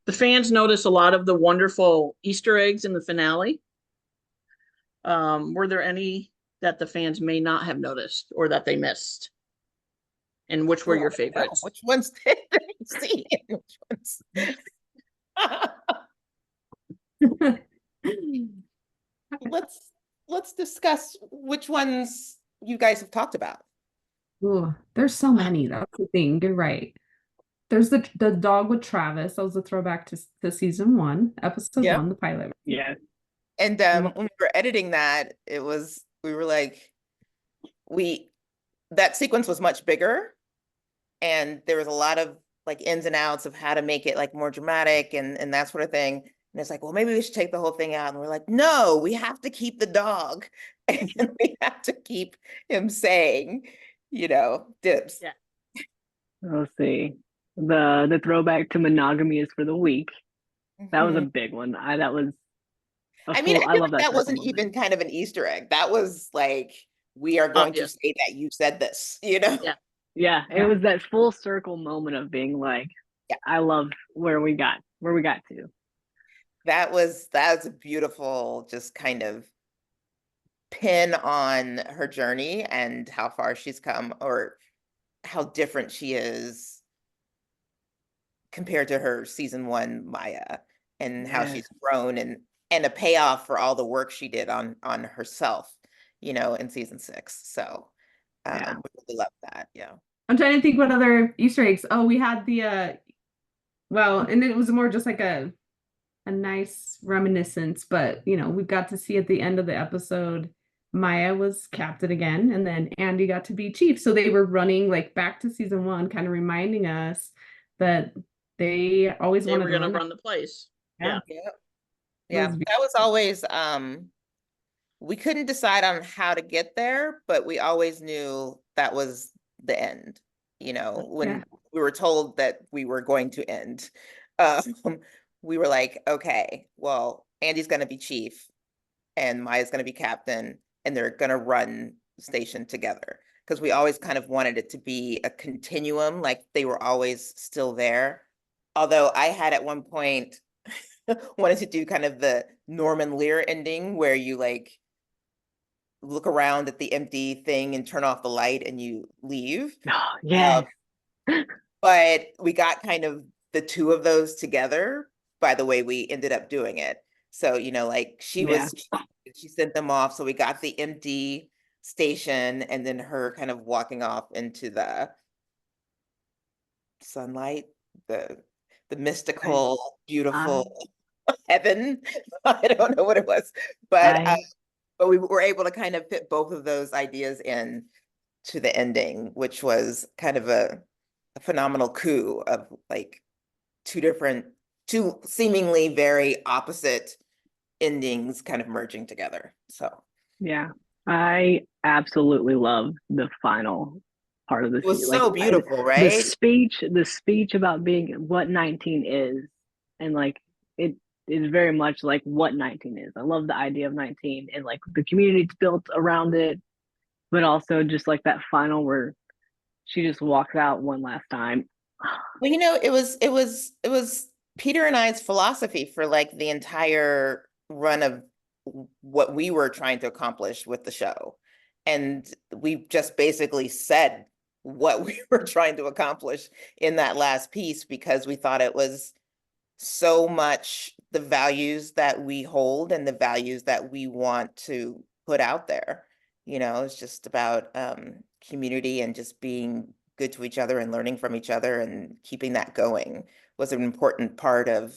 The fans notice a lot of the wonderful Easter eggs in the finale. Were there any that the fans may not have noticed or that they missed? And which were Oh, your I don't know. favorites? Which ones did they see? Which ones? let's let's discuss which ones you guys have talked about. Ooh, there's so many. That's the thing. You're right. There's the dog with Travis. That was a throwback to season one, episode Yeah. one, the pilot. Yeah. And when we were editing that, we were like, that sequence was much bigger, and there was a lot of like ins and outs of how to make it like more dramatic and that sort of thing. And it's like, well, maybe we should take the whole thing out. And we're like, no, we have to keep the dog, and we have to keep him saying, dibs. Yeah. Let's see. The throwback to monogamy is for the weak. That was a Mhm. big one. That was I mean, I I feel love like that circle wasn't moment. even kind of an Easter egg. That was like, we are going to Obvious. say that you said this, you know? Yeah. Yeah, it Yeah. was that full circle moment of being like, Yeah. I love where we got to. That's a beautiful, just kind of pin on her journey and how far she's come, or how different she is compared to her season one Maya, and how Yes. she's grown, and a payoff for all the work she did on herself, in season 6. So Yeah. we really love that. Yeah. I'm trying to think what other Easter eggs. Oh, we had the well, and it was more just like a nice reminiscence, but we got to see at the end of the episode, Maya was captain again, and then Andy got to be chief. So they were running like back to season one, kind of reminding us that they always They wanted were to going to run. run the place. Yeah. Yeah. Yeah. It Yeah. was That was always we couldn't decide on how to get there, but we always knew that was the end. When Yeah. we were told that we were going to end, um, we were like, okay, well, Andy's going to be chief and Maya's going to be captain, and they're going to run the station together. Because we always kind of wanted it to be a continuum, like they were always still there. Although I had at one point wanted to do kind of the Norman Lear ending, where you like look around at the empty thing and turn off the light and you leave. Oh, yes. But we got kind of the two of those together by the way we ended up doing it. So, like she sent them off. So we got the empty station, and then her kind of walking off into the sunlight, the mystical, beautiful heaven. I don't know what it was, but we were able to kind of fit both of those ideas in to the ending, which was kind of a phenomenal coup of like two seemingly very opposite endings kind of merging together. So yeah, I absolutely love the final part of the it was season. so Like beautiful, right? the speech about being what 19 is, and like it is very much like what 19 is. I love the idea of 19 and like the community built around it, but also just like that final where she just walks out one last time. Well, it was Peter and I's philosophy for like the entire run of what we were trying to accomplish with the show. And we just basically said what we were trying to accomplish in that last piece, because we thought it was so much the values that we hold and the values that we want to put out there. It's just about community and just being good to each other and learning from each other, and keeping that going was an important part of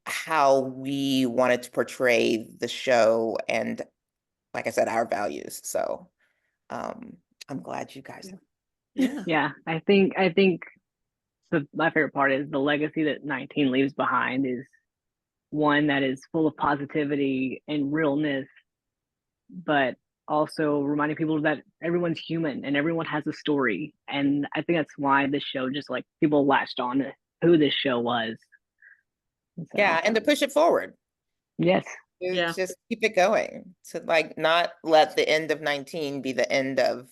how we wanted to portray the show, and like I said, our values. So I'm glad you guys. Yeah, I think my favorite part is the legacy that 19 leaves behind is one that is full of positivity and realness, but also reminding people that everyone's human and everyone has a story. And I think that's why this show just like people latched on to who this show was. So, Yeah, and to push it forward. yes. Yeah. Just keep it going, to like not let the end of 19 be the end of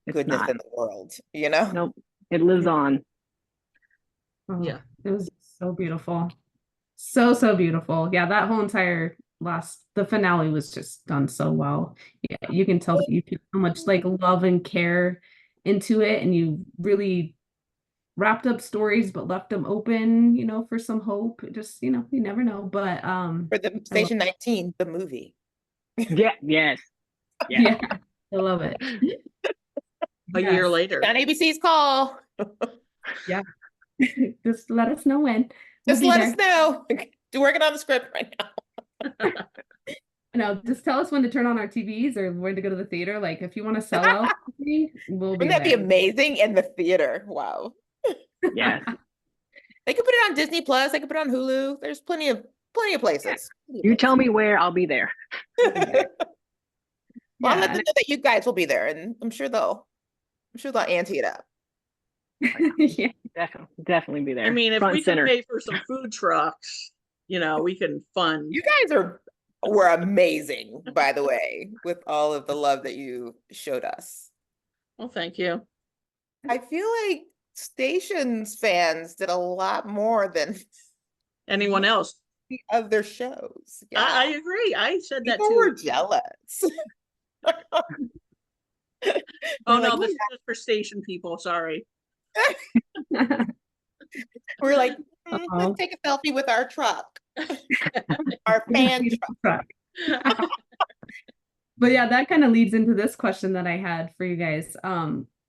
It's goodness not. in the world, Nope. It lives on. Oh, Yeah. it was So beautiful. So beautiful. Yeah, that whole entire the finale was just done so well. Yeah, you can tell that you put so much like love and care into it, and you really wrapped up stories but left them open, for some hope. Just, you never know. But For the Station 19, the movie. Yeah, yes. Yeah. yeah, I love it. A year Yes. later. On ABC's call. Yeah. Just let us know when. We'll Just be let there. us know. We're working on the script right now. No, just tell us when to turn on our TVs or when to go to the theater. Like if you want to sell out, we'll be Wouldn't that be there. amazing in the theater? Wow. Yes. They could put it on Disney Plus. They could put it on Hulu. There's plenty of places. You tell me where, I'll be there. Well, I'll let Yeah. them know that you guys will be there, and I'm sure they'll ante it up. Yeah. Definitely be there. I mean, if Front we and can center. pay for some food trucks, we can fund. You guys were amazing, by the way, with all of the love that you showed us. Well, thank you. I feel like Stations fans did a lot more than Anyone else? the other shows. I Yeah. agree. I said that People too. were jealous. Oh, We're no, like, this is just for station people. Sorry. we're like, Uh-oh. let's take a selfie with our truck, our fan truck. But yeah, that kind of leads into this question that I had for you guys.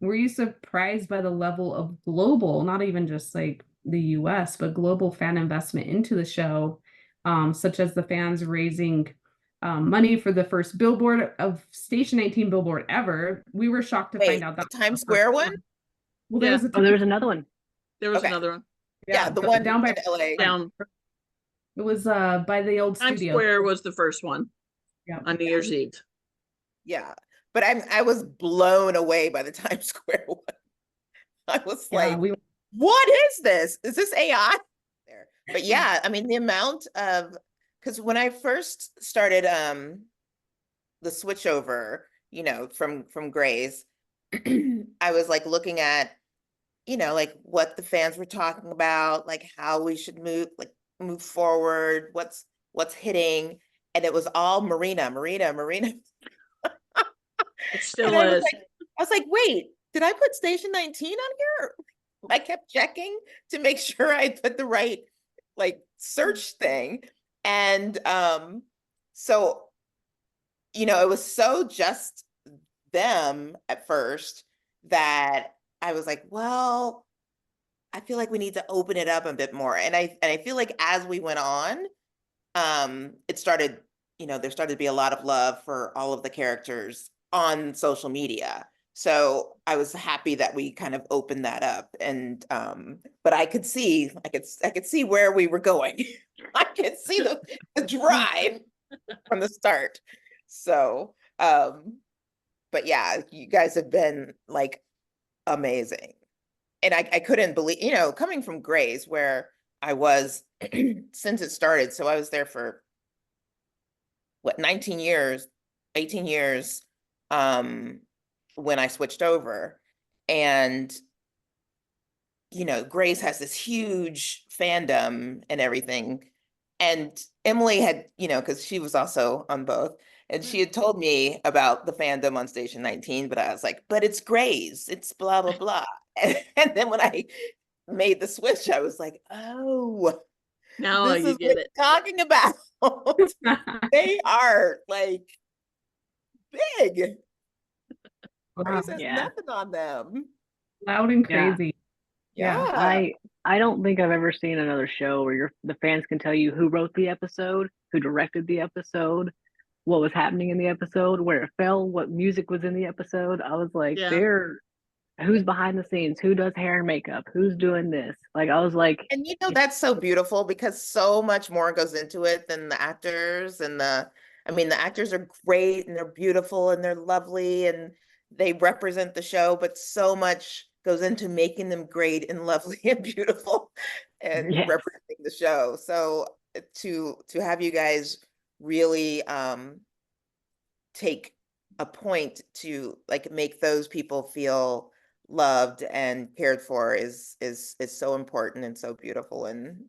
Were you surprised by the level of global, not even just like the US, but global fan investment into the show, such as the fans raising money for the first billboard of Station 19 billboard ever? We were shocked to Wait, find out the that Times Square one? Well, there Yeah. was a Oh, there was another one. There was Okay. another one. Yeah, the go- one down by in LA. Down. It was by the old Times studio. Square was the first one Yeah. on New Year's Eve. Yeah, but I was blown away by the Times Square one. I was Yeah, like, what is this? Is this AI? There. But yeah, I mean, the amount of, because when I first started the switchover, from Grays, I was like looking at, like what the fans were talking about, like how we should move forward, what's hitting, and it was all Marina. It still And I is. was like, wait, did I put Station 19 on here? I kept checking to make sure I put the right search thing. And so, it was so just them at first that I was like, well, I feel like we need to open it up a bit more. And I feel like as we went on, it started, there started to be a lot of love for all of the characters on social media. So I was happy that we kind of opened that up. And but I could see where we were going. I could see the drive from the start. So but yeah, you guys have been amazing. And I couldn't believe, coming from Grays where I was since it started. So I was there for 19 years, 18 years, when I switched over. And, Grace has this huge fandom and everything. And Emily had, because she was also on both, and she had told me about the fandom on Station 19, but I was like, but it's Grace, it's blah, blah, blah. And then when I made the switch, I was like, oh, Now this you is get what it. you're talking about. They are big. Grace has Yeah. nothing on them. Loud and Yeah. crazy. Yeah. I don't think I've ever seen another show where the fans can tell you who wrote the episode, who directed the episode, what was happening in the episode, where it fell, what music was in the episode. I was like, Yeah. who's behind the scenes, who does hair and makeup, who's doing this? I was like, And that's so beautiful because so much more goes into it than the actors and the actors are great and they're beautiful and they're lovely and they represent the show, but so much goes into making them great and lovely and beautiful and Yes. representing the show. So to have you guys really take a point to make those people feel loved and cared for is so important and so beautiful, and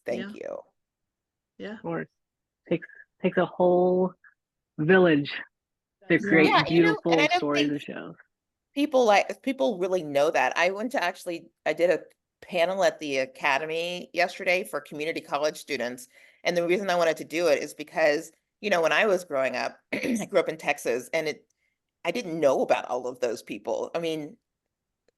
thank Yeah. you. Yeah. Of course, takes a whole village to Yeah. create Yeah, you know, and I beautiful don't stories think and shows. people really know that. I did a panel at the academy yesterday for community college students, and the reason I wanted to do it is because, you know, when I was growing up, I grew up in Texas, and I didn't know about all of those people. I mean,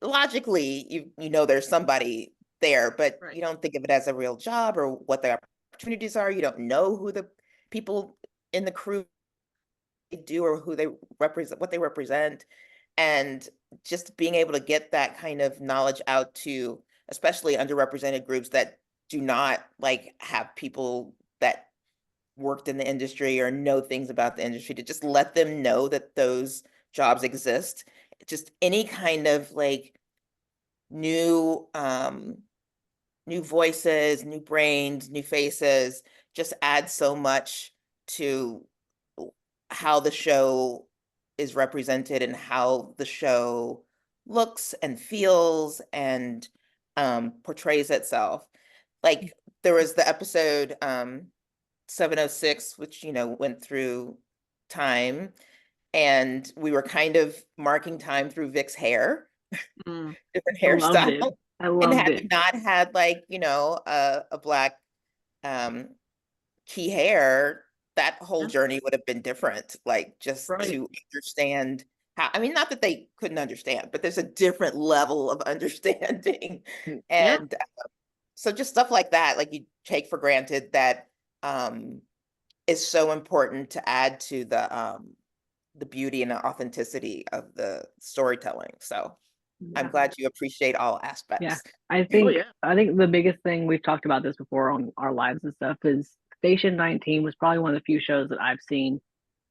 logically, you know there's somebody there, but Right. you don't think of it as a real job or what the opportunities are. You don't know who the people in the crew do or who they represent, what they represent. And just being able to get that kind of knowledge out to especially underrepresented groups that do not like have people that worked in the industry or know things about the industry, to just let them know that those jobs exist. Just any kind of like new new voices, new brains, new faces just add so much to how the show is represented and how the show looks and feels and portrays itself. Like there was the episode 706, which, you know, went through time, and we were kind of marking time through Vic's hair, Mm. different I loved it. hairstyle. I And loved had it. we not had like, you know, a black um key hair, that whole Yeah. journey would have been different. Like just Right. to understand how, I mean, not that they couldn't understand, but there's a different level of understanding. Mm. Yeah. And so just stuff like that, like you take for granted, that is so important to add to the beauty and the authenticity of the storytelling. So I'm Yeah. glad you appreciate all Yeah. aspects. I Oh think yeah. I think the biggest thing, we've talked about this before on our lives and stuff, is Station 19 was probably one of the few shows that I've seen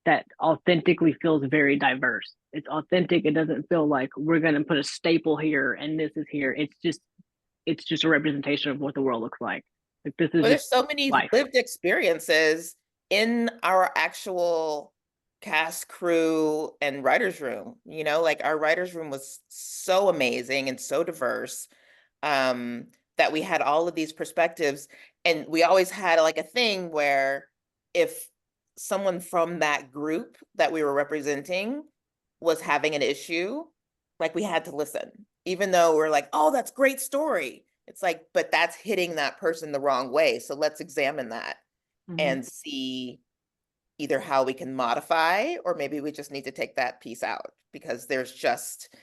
that authentically feels very diverse. It's authentic. It doesn't feel like we're going to put a staple here and this is here. It's just a representation of what the world looks like. Like this is Well, just there's so many life. lived experiences in our actual cast, crew, and writers' room. You know, like our writers' room was so amazing and so diverse, that we had all of these perspectives. And we always had like a thing where if someone from that group that we were representing was having an issue, like we had to listen, even though we're like, oh, that's great story. It's like, but that's hitting that person the wrong way. So let's examine that Mhm. and see either how we can modify, or maybe we just need to take that piece out, because there's just,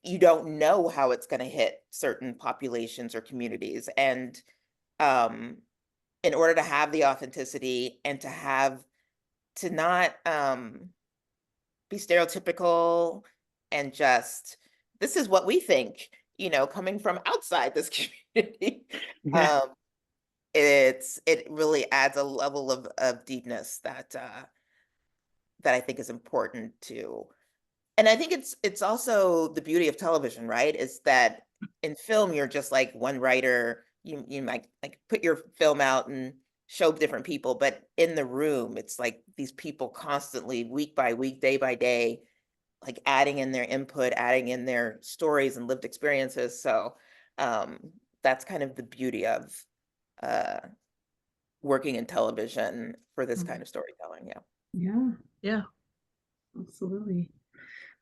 you don't know how it's going to hit certain populations or communities. And in order to have the authenticity and to not be stereotypical and just, this is what we think, you know, coming from outside this community. Yeah. It really adds a level of deepness that I think is important to. And I think it's also the beauty of television, right? Is that in film you're just like one writer, you might like put your film out and show different people, but in the room it's like these people constantly, week by week, day by day, like adding in their input, adding in their stories and lived experiences. So that's kind of the beauty of uh working in television for this kind of storytelling. Yeah. Yeah, Yeah. absolutely.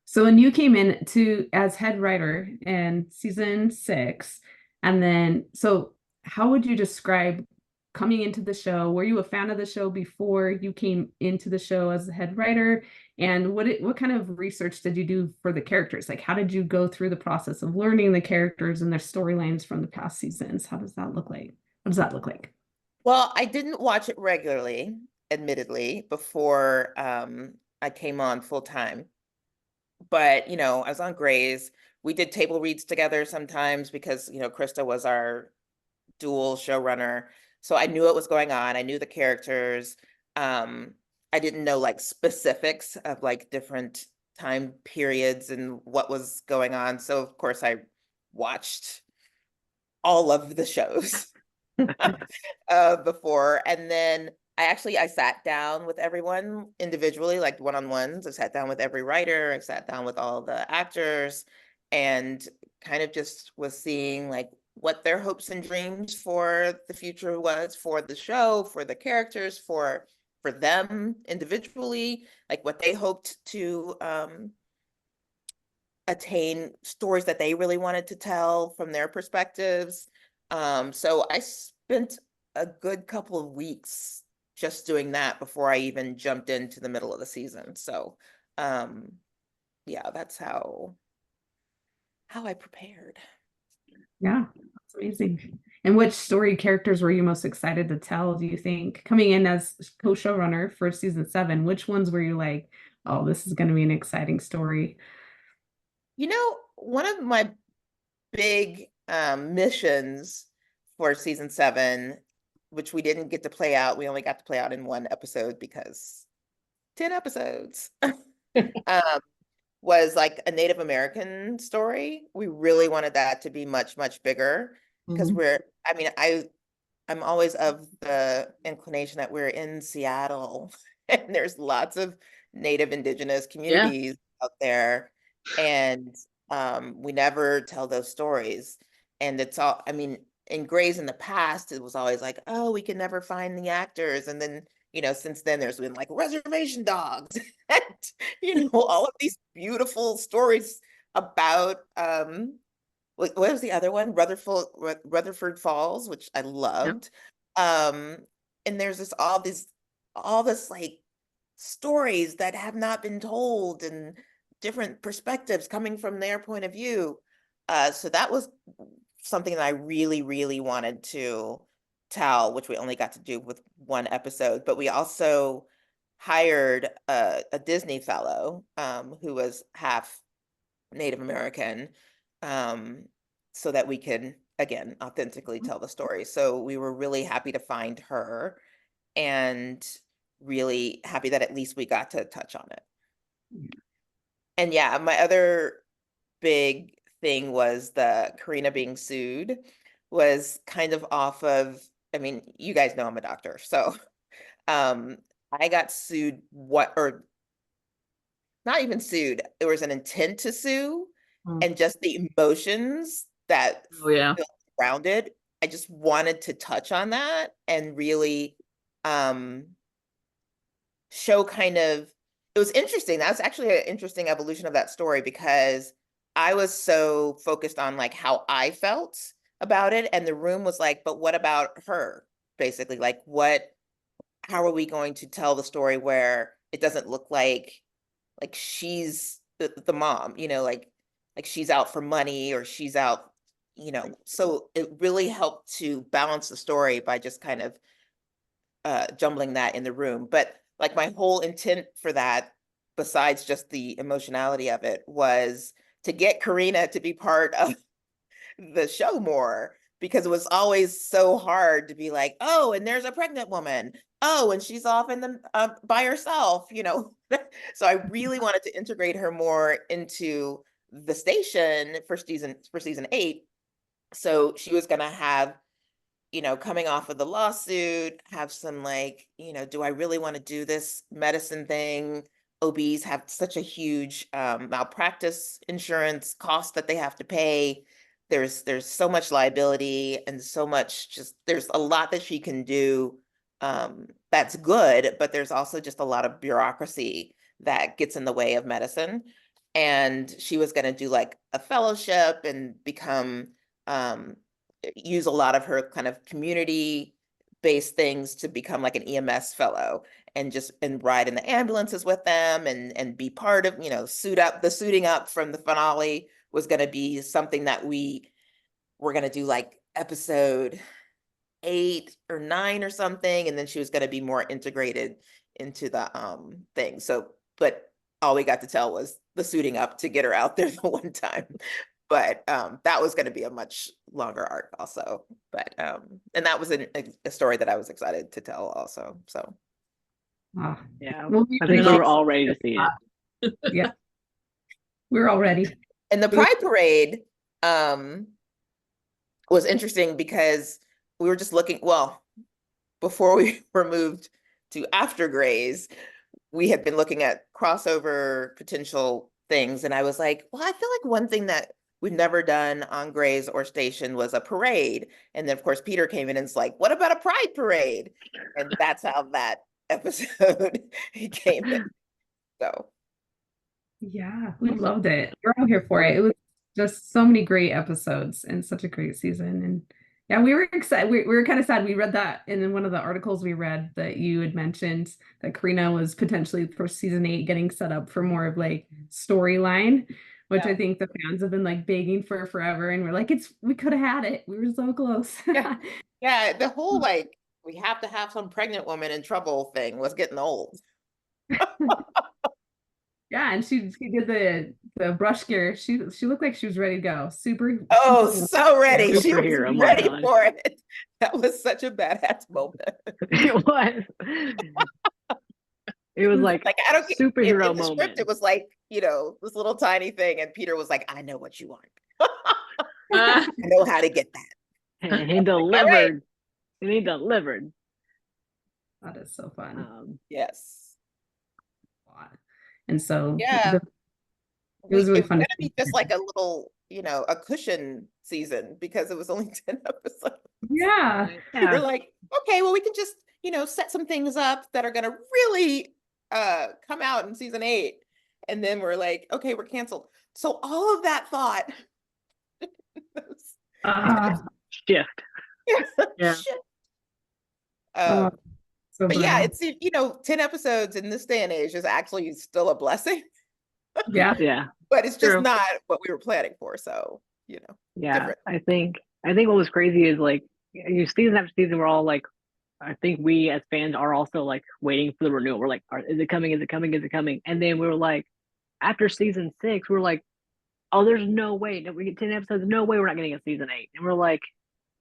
So when you came in to as head writer in season 6, and then so how would you describe coming into the show? Were you a fan of the show before you came into the show as the head writer? And what kind of research did you do for the characters? Like how did you go through the process of learning the characters and their storylines from the past seasons? How does that look like? What does that look like? Well, I didn't watch it regularly, admittedly, before I came on full time. But, you know, I was on Grey's. We did table reads together sometimes because, you know, Krista was our dual showrunner. So I knew what was going on. I knew the characters. I didn't know like specifics of like different time periods and what was going on. So of course I watched all of the shows before. And then I sat down with everyone individually, like one-on-ones. I sat down with every writer. I sat down with all the actors and kind of just was seeing like what their hopes and dreams for the future was for the show, for the characters, for them individually, like what they hoped to attain, stories that they really wanted to tell from their perspectives. So I spent a good couple of weeks just doing that before I even jumped into the middle of the season. So yeah, that's how I prepared. Yeah, that's amazing. And which story characters were you most excited to tell, do you think? Coming in as co-showrunner for season 7, which ones were you like, oh, this is going to be an exciting story? You know, one of my big missions for season 7, which we didn't get to play out, we only got to play out in one episode because 10 episodes, was like a Native American story. We really wanted that to be much, much bigger because I'm always of the inclination that we're in Seattle and there's lots of Native Indigenous communities out there. And we never tell those stories. And it's all, in Grey's in the past, it was always like, oh, we can never find the actors. And then, since then there's been like Reservation Dogs and, all of these beautiful stories about, what was the other one? Rutherford Falls, which I loved. And there's all this like stories that have not been told and different perspectives coming from their point of view. So that was something that I really, really wanted to tell, which we only got to do with one episode. But we also hired a Disney fellow who was half Native American, so that we could, again, authentically tell the story. So we were really happy to find her and really happy that at least we got to touch on it. And yeah, my other big thing was the Karina being sued was kind of off of, you guys know I'm a doctor, so I got sued, or not even sued, there was an intent to sue, and just the emotions that built around it. I just wanted to touch on that and really show kind of, it was interesting. That was actually an interesting evolution of that story because I was so focused on like how I felt about it, and the room was like, but what about her? Basically, like how are we going to tell the story where it doesn't look like she's the mom, like she's out for money or she's out, so it really helped to balance the story by just kind of jumbling that in the room. But like my whole intent for that, besides just the emotionality of it, was to get Karina to be part of the show more, because it was always so hard to be like, oh, and there's a pregnant woman. Oh, and she's off in the by herself, So I really wanted to integrate her more into the station for season 8. So she was gonna have, coming off of the lawsuit, have some like, do I really want to do this medicine thing? OBs have such a huge malpractice insurance cost that they have to pay. There's so much liability and so much, there's a lot that she can do that's good, but there's also just a lot of bureaucracy that gets in the way of medicine. And she was going to do like a fellowship and become use a lot of her kind of community-based things to become like an EMS fellow and ride in the ambulances with them and be part of, the suiting up from the finale was going to be something that we were going to do like episode 8 or 9 or something. And then she was going to be more integrated into the thing. So, but all we got to tell was the suiting up to get her out there the one time. But that was going to be a much longer arc also. But and that was a story that I was excited to tell also. So yeah, Well, I think we were all ready to see it. Yeah, we're all ready. And the Pride Parade was interesting because we were just looking, well, before we were moved to after Grey's, we had been looking at crossover potential things. And I was like, well, I feel like one thing that we've never done on Grays or Station was a parade. And then of course Peter came in and it's like, what about a pride parade? And that's how that episode came in. So Yeah, we loved it. We're all here for it. It was just so many great episodes and such a great season. And yeah, we were excited. We were kind of sad. We read that in one of the articles we read that you had mentioned that Karina was potentially for season 8 getting set up for more of like storyline, which I think the fans have been like begging for forever. And we're like, we could have had it. We were so close. yeah, yeah, the whole like we have to have some pregnant woman in trouble thing was getting old. Yeah, and she did the brush gear. She looked like she was ready to go. Super. Oh, super so ready. She was Superhero, oh my ready God. for it. That was such a badass moment. It was. It was like Like I don't get superhero in the moment. script. It was like, you know, this little tiny thing, and Peter was like, "I know what you want. I know how to get that." And he delivered. And he delivered. That is so fun. Yes. And so Yeah. it was really It's fun to gonna be just like a little, you know, a cushion season because it was only 10 episodes. yeah. We're like, okay, well, we can just, you know, set some things up that are gonna really come out in season 8. And then we're like, okay, we're canceled. So all of that thought shift. Yeah. Shit. So But yeah, brutal. it's, you know, 10 episodes in this day and age is actually still a blessing, Yeah. Yeah. but it's just True. not what we were planning for. So, you know, Yeah. different. I think what was crazy is like you season after season, we're all like, I think we as fans are also like waiting for the renewal. We're like, is it coming? Is it coming? Is it coming? And then we were like, after season 6, we're like, oh, there's no way that we get 10 episodes. No way we're not getting a season 8. And we're like,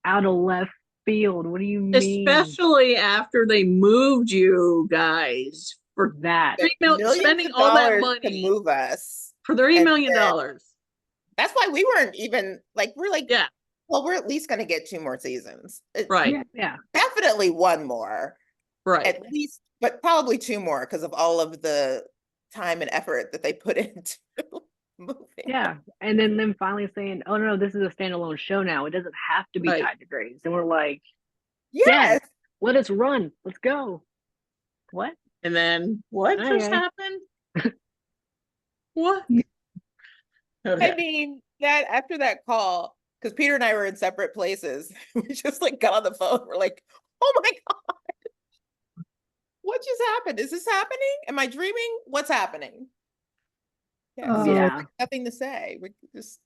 out of left field. What do you mean? Especially after they moved you guys for That. Millions spending of all that dollars money to move us. for $3 and million. then- That's why we weren't even like, we're like, Yeah. well, we're at least going to get 2 more seasons. Right. Yeah. Definitely 1 more, Right. at least, but probably 2 more because of all of the time and effort that they put into moving. Yeah. And then them finally saying, oh, no, this is a standalone show now. It doesn't have to be Right. tied to Grace. And we're like, Yes. let us run. Let's go. What? And then what just Okay. happened? What? Yeah. Okay. I mean, that after that call, because Peter and I were in separate places, we just like got on the phone. We're like, oh my God, what just happened? Is this happening? Am I dreaming? What's happening? Yeah, Yeah. nothing to say. We just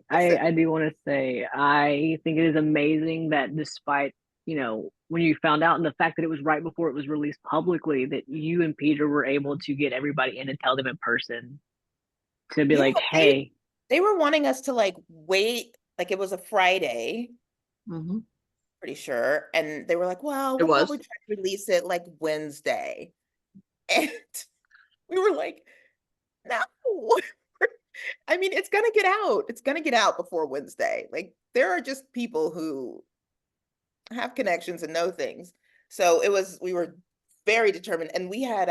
I do want to say, I think it is amazing that despite, you know, when you found out and the fact that it was right before it was released publicly, that you and Peter were able to get everybody in and tell them in person to be Yeah, like, hey, they were wanting us to like wait, like it was a Friday, Mhm. pretty sure. And they were like, well, It we'll was. probably try to release it like Wednesday. And we were like, no. I mean, it's gonna get out. It's gonna get out before Wednesday. Like there are just people who have connections and know things. So we were very determined. And we had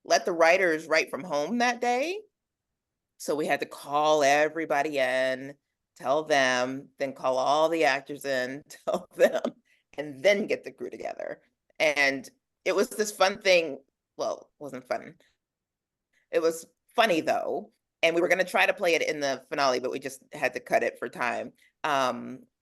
let the writers write from home that day. So we had to call everybody in, tell them, then call all the actors in, tell them, and then get the crew together. And it was this fun thing. Well, it wasn't fun. It was funny though. And we were going to try to play it in the finale, but we just had to cut it for time.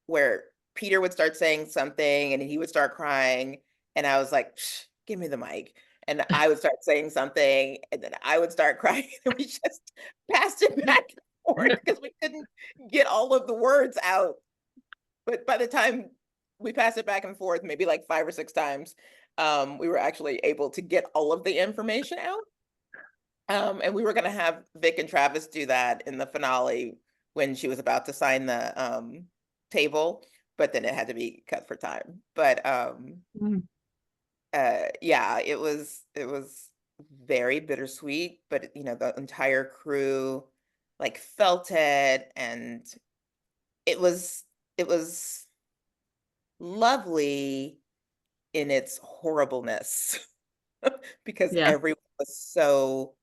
Where Peter would start saying something and he would start crying. And I was like, give me the mic. And I would start saying something and then I would start crying. And we just passed it back and forth because we couldn't get all of the words out. But by the time we passed it back and forth, maybe like 5 or 6 times, we were actually able to get all of the information out. And we were going to have Vic and Travis do that in the finale when she was about to sign the table, but then it had to be cut for time. But yeah, it was very bittersweet, but you know, the entire crew like felt it, and it was lovely in its horribleness because Yeah. everyone was so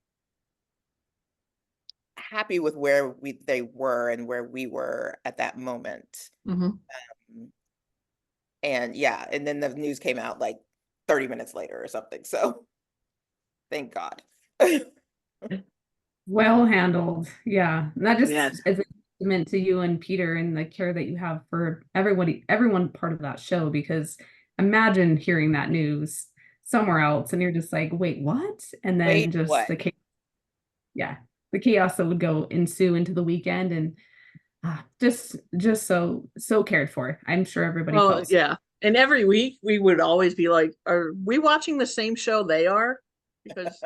happy with where they were and where we were at that moment. Mhm. And yeah, and then the news came out like 30 minutes later or something. So thank God. Well handled. Yeah. And that just Yes. is a testament to you and Peter and the care that you have for everyone part of that show, because imagine hearing that news somewhere else and you're just like, wait, what? And then Wait, just what? the chaos that would go ensue into the weekend, and just so cared for. I'm sure everybody Oh, felt. yeah. And every week we would always be like, are we watching the same show they are? Because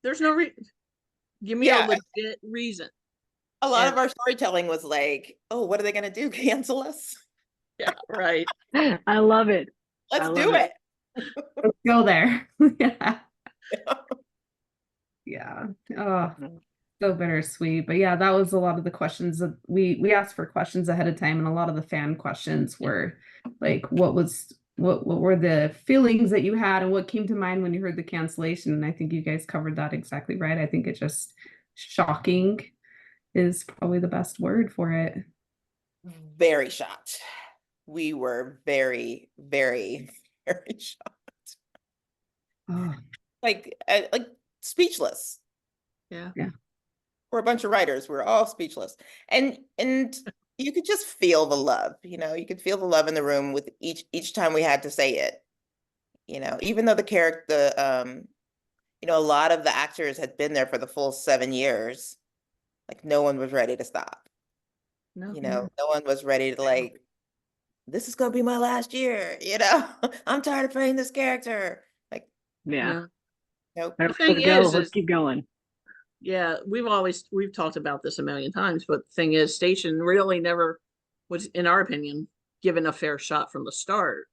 there's no give me a Yeah. legit reason. A lot of And our storytelling was like, oh, what are they going to do? Cancel us? yeah, right. I love it. Let's love do it. it. Let's go there. Yeah. Yeah. Oh, so bittersweet. But yeah, that was a lot of the questions that we asked for questions ahead of time, and a lot of the fan questions were like, what were the feelings that you had and what came to mind when you heard the cancellation? And I think you guys covered that exactly right. I think it's just shocking is probably the best word for it. Very shocked. We were very, very, very shocked. Oh, Like speechless. Yeah. We're a bunch of writers. We're all speechless. And you could just feel the love, you could feel the love in the room with each time we had to say it. Even though the character, a lot of the actors had been there for the full 7 years, like no one was ready to stop. No. No one was ready to like, this is gonna be my last year, I'm tired of playing this character. Like, Yeah. Yeah. nope. The Let's thing go. is Let's keep going. yeah, we've talked about this a million times, but the thing is, Station really never was, in our opinion, given a fair shot from the start.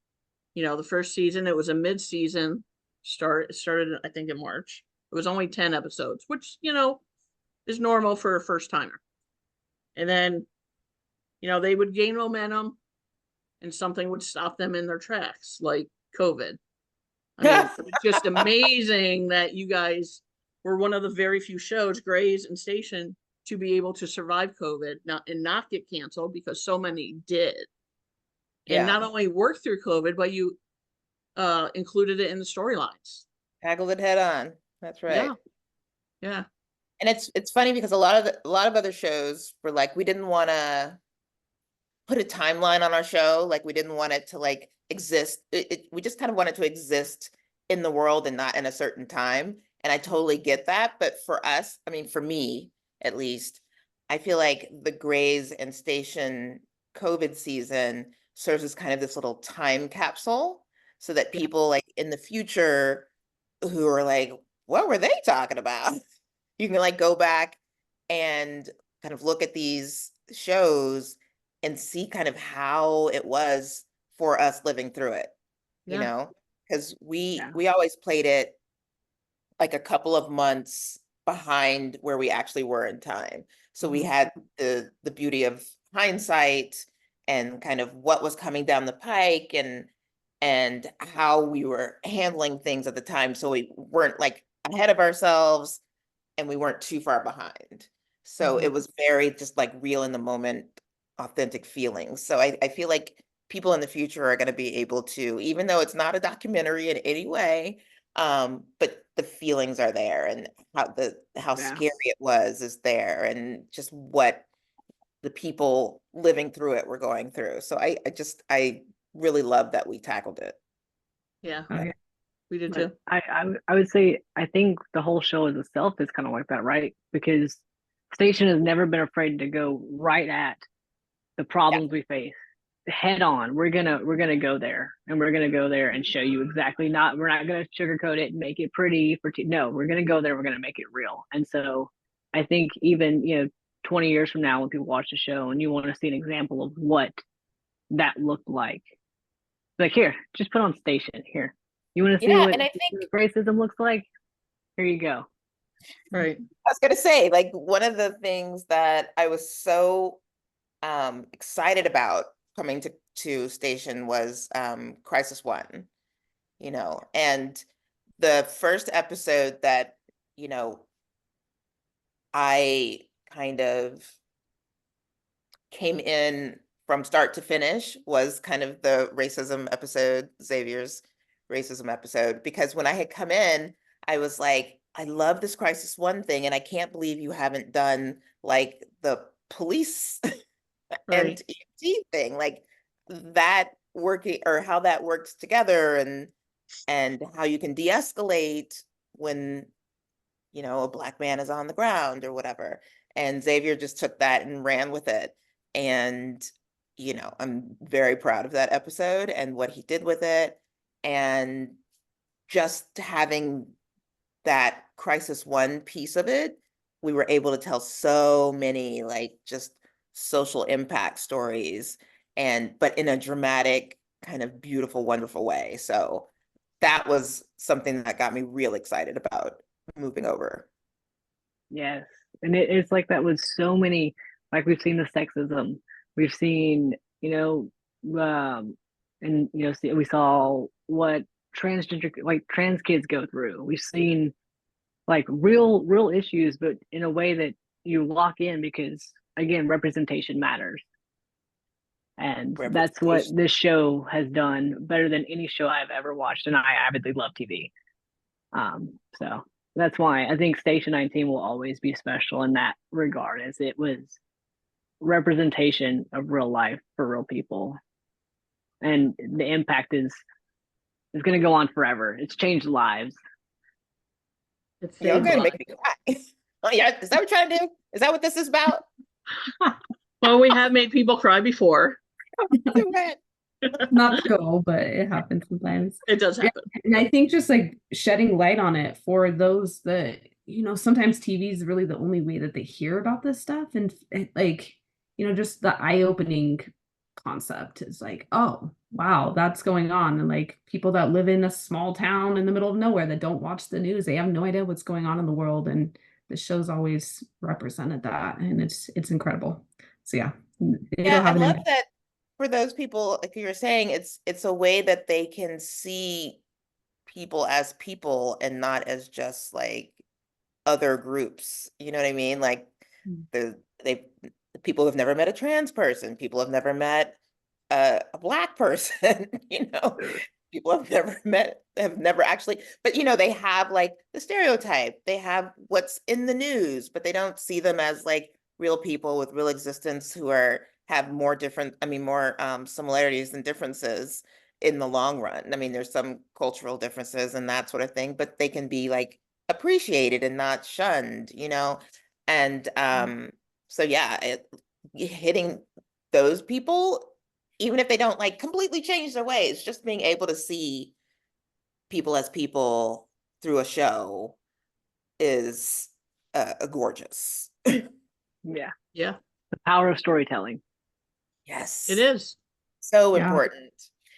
The first season, it was a mid-season it started, I think, in March. It was only 10 episodes, which, is normal for a first timer. And then, they would gain momentum and something would stop them in their tracks, like COVID. I mean, it's just amazing that you guys were one of the very few shows, Grey's and Station, to be able to survive COVID not get canceled, because so many did. And Yeah. not only work through COVID, but you included it in the storylines. Tackled it head on. That's right. Yeah. And it's funny because a lot of other shows were like, we didn't want to put a timeline on our show. Like, we didn't want it to like exist. We just kind of wanted to exist in the world and not in a certain time. And I totally get that. But for us, I mean, for me, at least, I feel like the Grey's and Station COVID season serves as kind of this little time capsule, so that people like in the future who are like, what were they talking about? You can like go back and kind of look at these shows and see kind of how it was for us living through it, Yeah. because Yeah. we always played it like a couple of months behind where we actually were in time. So we had the beauty of hindsight and kind of what was coming down the pike and how we were handling things at the time. So we weren't like ahead of ourselves and we weren't too far behind. So it was very just like real in the moment, authentic feelings. So I feel like people in the future are going to be able to, even though it's not a documentary in any way, but the feelings are there, and how Yeah. scary it was is there, and just what the people living through it were going through. So I really love that we tackled it. Yeah. oh, yeah. We did But too. I would say I think the whole show as itself is kind of like that, right? Because Station has never been afraid to go right at the problems we face head on. We're gonna go there, and we're gonna go there and show you exactly. We're not gonna sugarcoat it and make it pretty no, we're gonna go there. We're gonna make it real. And so I think even 20 years from now, when people watch the show and you want to see an example of what that looked like here, just put on Station here. You want to see Yeah, what and I think racism looks like? Here you go. Right. I was gonna say, like, one of the things that I was so excited about coming to Station was Crisis One, and the first episode that, I kind of came in from start to finish was kind of the racism episode, Xavier's racism episode, because when I had come in, I was like, I love this Crisis One thing, and I can't believe you haven't done like the police and Right. EMT thing, like that working, or how that works together, and how you can de-escalate when, you know, a Black man is on the ground or whatever. And Xavier just took that and ran with it. And, you know, I'm very proud of that episode and what he did with it. And just having that Crisis One piece of it, we were able to tell so many like just social impact stories, and but in a dramatic, kind of beautiful, wonderful way. So that was something that got me real excited about moving over. Yes. And it's like that with so many, like we've seen the sexism, we've seen, and we saw what transgender, like trans kids go through. We've seen like real issues, but in a way that you lock in because again, representation matters. And that's what Representation. this show has done better than any show I've ever watched, and I avidly love TV. So that's why I think Station 19 will always be special in that regard, as it was representation of real life for real people. And the impact is going to go on forever. It's changed lives. It's Y'all saved gonna lives. make me cry. Oh yeah, is that what you're trying to do? Is that what this is about? Well, we have made people cry before. Do that. Not the goal, but it happens sometimes. It does Yeah, happen. and I think just like shedding light on it for those that, sometimes TV is really the only way that they hear about this stuff. And like, just the eye-opening concept is like, oh, wow, that's going on. And like people that live in a small town in the middle of nowhere that don't watch the news, they have no idea what's going on in the world. And the show's always represented that. And it's incredible. So yeah, it'll Yeah, I have an love impact. that for those people, like you were saying, it's a way that they can see people as people and not as just like other groups. You know what I mean? Like Mm. the people who've never met a trans person, people have never met a Black person, people have never actually, but they have like the stereotype, they have what's in the news, but they don't see them as like real people with real existence who have more similarities than differences in the long run. I mean, there's some cultural differences and that sort of thing, but they can be like appreciated and not shunned, and so yeah, hitting those people, even if they don't like completely change their ways, just being able to see people as people through a show is gorgeous. Yeah. Yeah, The power of storytelling. Yes. it is. So Yeah. important.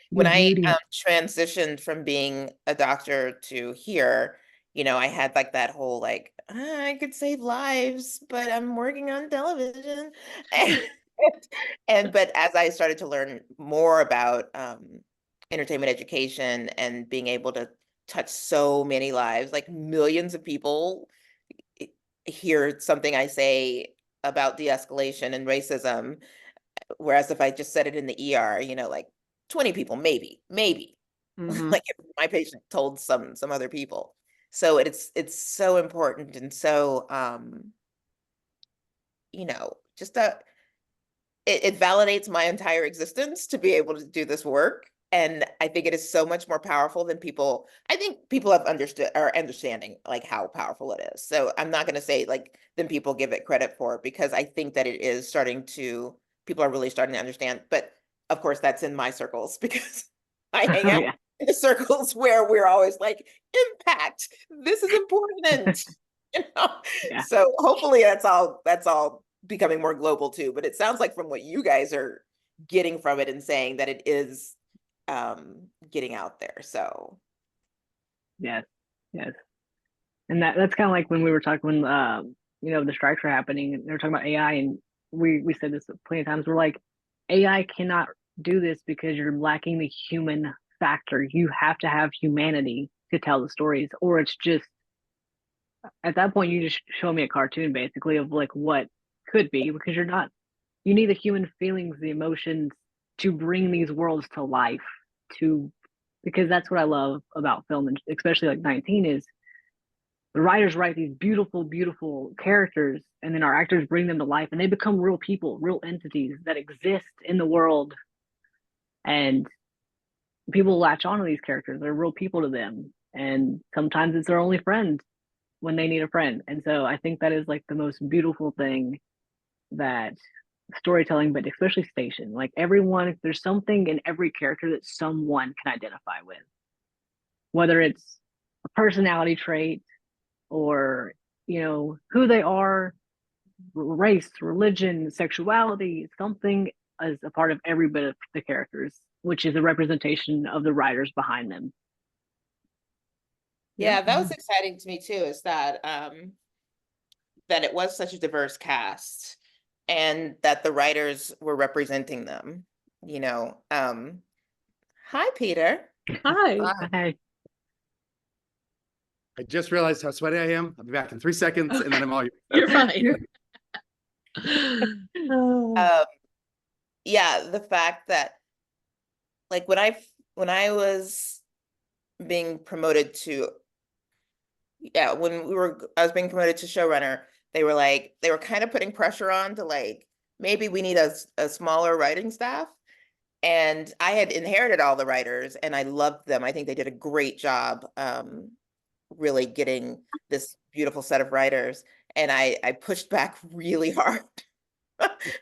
The When I beauty. transitioned from being a doctor to here, I had like that whole like, I could save lives, but I'm working on television. But as I started to learn more about entertainment education and being able to touch so many lives, like millions of people hear something I say about de-escalation and racism, whereas if I just said it in the ER, like 20 people, maybe, Mhm. like if my patient told some other people. So it's so important, and so just it validates my entire existence to be able to do this work. And I think it is so much more powerful than people. I think people have understanding like how powerful it is. So I'm not going to say like then people give it credit for it, because I think that it is people are really starting to understand. But of course, that's in my circles because I hang out Yeah. in the circles where we're always like, impact, this is important. Yeah. So hopefully that's all becoming more global too. But it sounds like from what you guys are getting from it and saying that it is getting out there. So Yes. Yes. And that's kind of like when we were talking when the strikes were happening and they were talking about AI, and we said this plenty of times. We're like, AI cannot do this because you're lacking the human factor. You have to have humanity to tell the stories, or it's just at that point, you just show me a cartoon basically of like what could be, because you need the human feelings, the emotions to bring these worlds to life, because that's what I love about film, and especially like 19, is the writers write these beautiful, beautiful characters, and then our actors bring them to life, and they become real people, real entities that exist in the world, and people latch onto these characters. They're real people to them, and sometimes it's their only friend when they need a friend. And so I think that is like the most beautiful thing that storytelling, but especially Station, like everyone, there's something in every character that someone can identify with, whether it's a personality trait or who they are, race, religion, sexuality, something is a part of every bit of the characters, which is a representation of the writers behind them. Yeah, that was exciting to me too, is that that it was such a diverse cast and that the writers were representing them, Hi, Peter. Hi. Hey, I just realized how sweaty I am. I'll be back in 3 seconds, and then I'm all You're fine. You're- Yeah, the fact that like when I was being promoted to I was being promoted to showrunner, they were kind of putting pressure on to like, maybe we need a smaller writing staff. And I had inherited all the writers and I loved them. I think they did a great job really getting this beautiful set of writers. And I pushed back really hard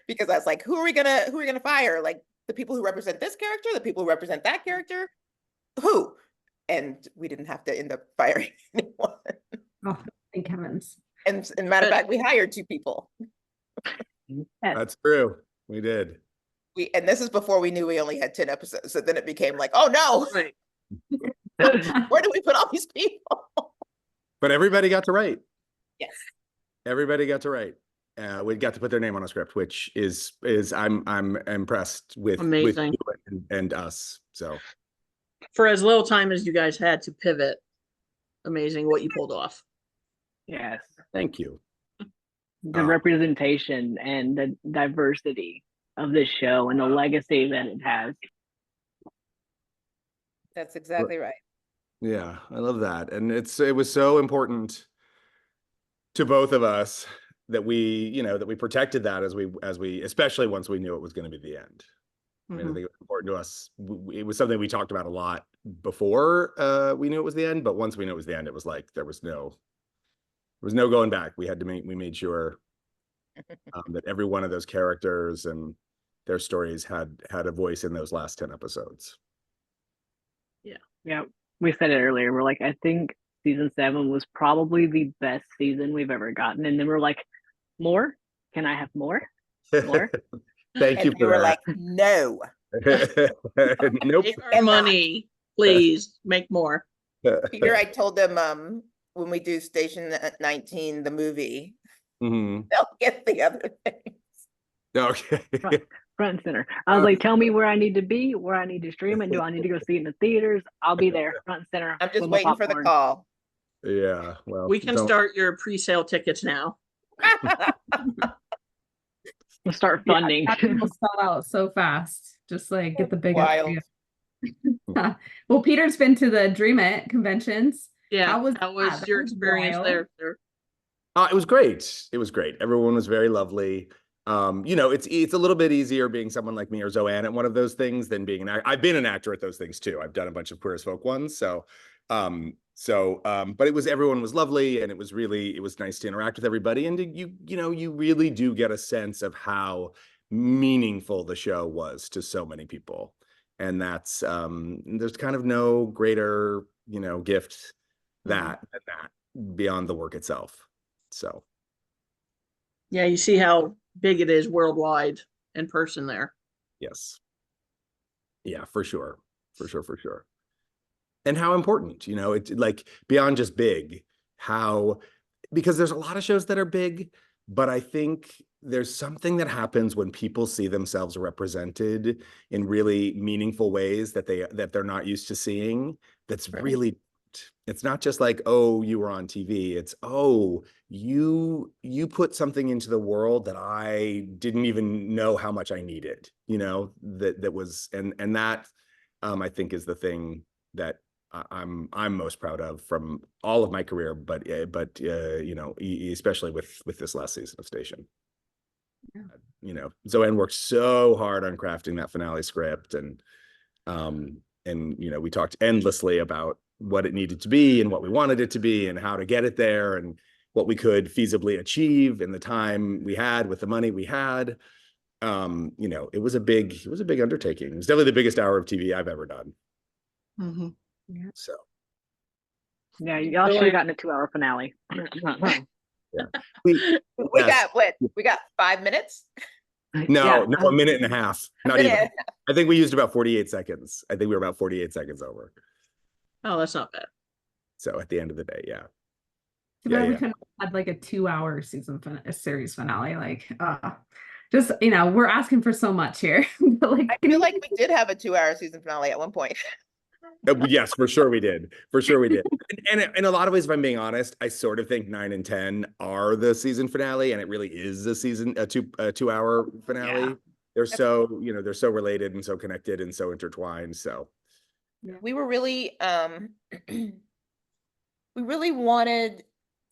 because I was like, who are we gonna fire? Like the people who represent this character, the people who represent that character, who? And we didn't have to end up firing anyone. Oh, thank heavens. And matter of fact, we hired 2 people. That's true. We did. And this is before we knew we only had 10 episodes. So then it became like, oh no, Right. where do we put all these people? But everybody got to write. Yes. Everybody got to write. We got to put their name on a script, which is I'm impressed with Amazing. you and us. So For as little time as you guys had to pivot, amazing what you pulled off. yes, thank you. the representation and the diversity of this show and the legacy that it has. That's exactly right. Yeah, I love that. And it was so important to both of us that we protected that as we especially once we knew it was going to be the end. I mean, I think it was important to us. It was something we talked about a lot before we knew it was the end, but once we knew it was the end, it was like there was no going back. We made sure that every one of those characters and their stories had a voice in those last 10 episodes. Yeah, we said it earlier. We're like, I think season 7 was probably the best season we've ever gotten, and then we're like, more? Can I have more? More? Thank you And we for were that. like, no. Nope. Take our money, please make more. Peter, I told them when we do Station 19, the movie, Mhm. they'll get the other things. Okay. Front and center. I was like, tell me where I need to be, where I need to stream it. Do I need to go see it in the theaters? I'll be there, front and center. I'm just with my waiting for the popcorn. call. Yeah. Well, We can start your pre-sale tickets now. We'll start Yeah, funding. that thing will sell out so fast. Just like get the big Wild. Well, Peter's been to the Dream It conventions. Yeah, How was how was that? your That was experience wild. there, sir? It was great. It was great. Everyone was very lovely. It's a little bit easier being someone like me or Zoanne at one of those things than being I've been an actor at those things too. I've done a bunch of Queer as Folk ones. But everyone was lovely, and it was nice to interact with everybody. And you really do get a sense of how meaningful the show was to so many people. And that's there's kind of no greater, gift than that beyond the work itself. So Yeah, you see how big it is worldwide in person there. yes. Yeah, for sure. And how important, it's like beyond just big, because there's a lot of shows that are big, but I think there's something that happens when people see themselves represented in really meaningful ways that they're not used to seeing. That's Right. really It's not just like, oh, you were on TV. It's, oh, you put something into the world that I didn't even know how much I needed, that was, and that I think is the thing that I'm most proud of from all of my career, but especially with this last season of Station. Yeah. Zoanne worked so hard on crafting that finale script, and we talked endlessly about what it needed to be and what we wanted it to be and how to get it there and what we could feasibly achieve in the time we had with the money we had. It was a big undertaking. It was definitely the biggest hour of TV I've ever done. Mm-hmm. Yeah. So Yeah, y'all should have gotten a 2-hour finale. yeah, we got 5 minutes. no, Yeah. a minute and a half. Not minute. even. I think we used about 48 seconds. I think we were about 48 seconds over. Oh, that's not bad. So at the end of the day, yeah. Too Yeah, bad we yeah. couldn't have had like a 2-hour series finale. Like, just we're asking for so much here. But like, I feel like we did have a 2-hour season finale at one point. Yes, for sure we did. For sure we did. And in a lot of ways, if I'm being honest, I sort of think 9 and 10 are the season finale, and it really is a 2-hour finale. Yeah. They're they're so related and so connected and so intertwined. So We were really we really wanted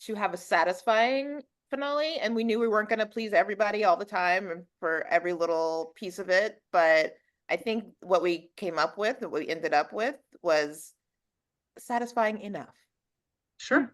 to have a satisfying finale, and we knew we weren't going to please everybody all the time and for every little piece of it, but I think what we ended up with was satisfying enough. Sure.